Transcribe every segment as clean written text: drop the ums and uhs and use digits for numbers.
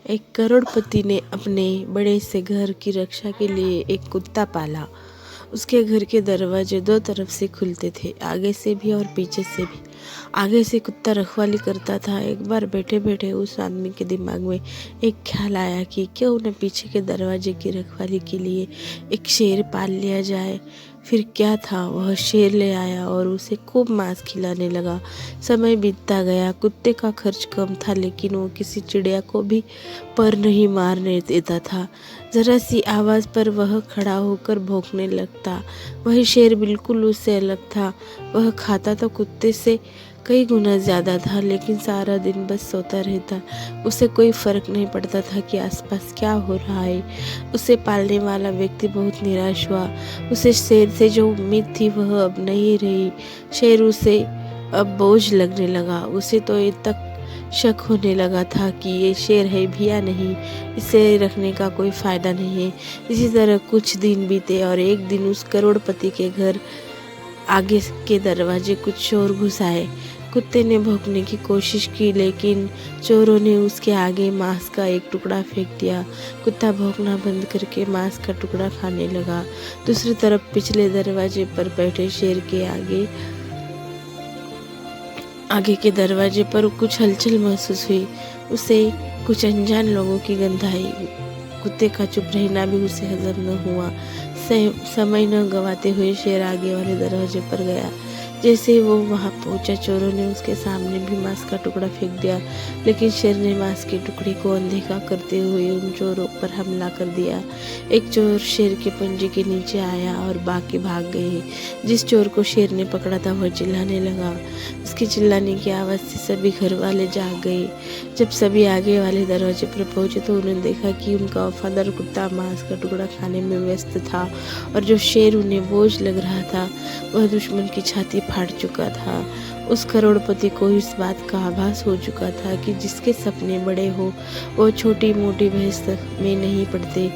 एक करोड़पति ने अपने बड़े से घर की रक्षा के लिए एक कुत्ता पाला। उसके घर के दरवाजे दो तरफ से खुलते थे, आगे से भी और पीछे से भी। आगे से कुत्ता रखवाली करता था। एक बार बैठे बैठे उस आदमी के दिमाग में एक ख्याल आया कि क्यों न पीछे के दरवाजे की रखवाली के लिए एक शेर पाल लिया जाए। फिर क्या था, वह शेर ले आया और उसे खूब मांस खिलाने लगा। समय बीतता गया। कुत्ते का खर्च कम था, लेकिन वो किसी चिड़िया को भी पर नहीं मारने देता था। जरा सी आवाज़ पर वह खड़ा होकर भौंकने लगता। वह शेर बिल्कुल उससे अलग था। वह खाता तो कुत्ते से कई गुना ज़्यादा था, लेकिन सारा दिन बस सोता रहता। उसे कोई फर्क नहीं पड़ता था कि आसपास क्या हो रहा है। उसे पालने वाला व्यक्ति बहुत निराश हुआ। उसे शेर से जो उम्मीद थी वह अब नहीं रही। शेर उसे अब बोझ लगने लगा। उसे तो ये तक शक होने लगा था कि ये शेर है भी या नहीं, इसे रखने का कोई फ़ायदा नहीं है। इसी तरह कुछ दिन बीते और एक दिन उस करोड़पति के घर आगे के दरवाजे कुछ चोर घुस आए। कुत्ते ने भौंकने की कोशिश की, लेकिन चोरों ने उसके आगे मांस का एक टुकड़ा फेंक दिया। कुत्ता भौंकना बंद करके मांस का टुकड़ा खाने लगा। दूसरी तरफ पिछले दरवाजे पर बैठे शेर के आगे के दरवाजे पर कुछ हलचल महसूस हुई। उसे कुछ अनजान लोगों की गंध आई। कुत्ते का चुप रहना भी उसे हजम न हुआ। समय न गवाते हुए शेर आगे वाले दरवाजे पर गया। जैसे ही वो वहां पहुंचा, चोरों ने उसके सामने भी मांस का टुकड़ा फेंक दिया, लेकिन शेर ने मांस के टुकड़े को अनदेखा करते हुए उन चोरों पर हमला कर दिया। एक चोर शेर के पंजे के नीचे आया और बाकी भाग गए। जिस चोर को शेर ने पकड़ा था वह चिल्लाने लगा। उसके चिल्लाने की आवाज़ से सभी घर वाले जाग गए। जब सभी आगे वाले दरवाजे पर पहुंचे तो उन्होंने देखा कि उनका वफादार कुत्ता मांस का टुकड़ा खाने में व्यस्त था, और जो शेर उन्हें बोझ लग रहा था वह दुश्मन की छाती फाड़ चुका था। उस करोड़पति को इस बात का आभास हो चुका था कि जिसके सपने बड़े हो वो छोटी मोटी बहस में नहीं पड़ते,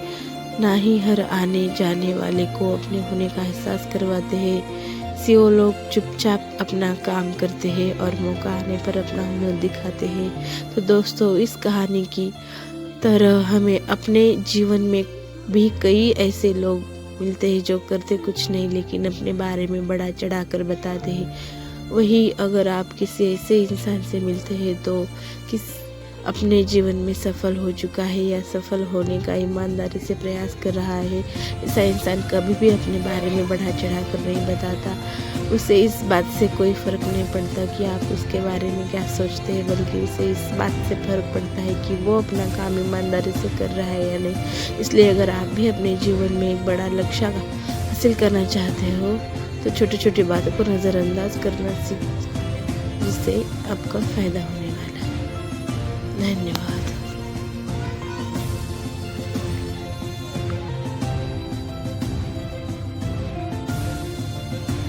ना ही हर आने जाने वाले को अपने होने का एहसास करवाते हैं। सीओ लोग चुपचाप अपना काम करते हैं और मौका आने पर अपना हुनर दिखाते हैं। तो दोस्तों, इस कहानी की तरह हमें अपने जीवन में भी कई ऐसे लोग मिलते हैं जो करते कुछ नहीं, लेकिन अपने बारे में बड़ा चढ़ाकर बताते हैं। वही अगर आप किसी ऐसे इंसान से मिलते हैं तो किस अपने जीवन में सफल हो चुका है या सफल होने का ईमानदारी से प्रयास कर रहा है, ऐसा इंसान कभी भी अपने बारे में बढ़ा चढ़ा कर नहीं बताता। उसे इस बात से कोई फ़र्क नहीं पड़ता कि आप उसके बारे में क्या सोचते हैं, बल्कि उसे इस बात से फ़र्क पड़ता है कि वो अपना काम ईमानदारी से कर रहा है या नहीं। इसलिए अगर आप भी अपने जीवन में एक बड़ा लक्ष्य हासिल करना चाहते हो तो छोटी छोटी बातों को नज़रअंदाज करना सीख, जिससे आपका फ़ायदा होने वाला है। धन्यवाद।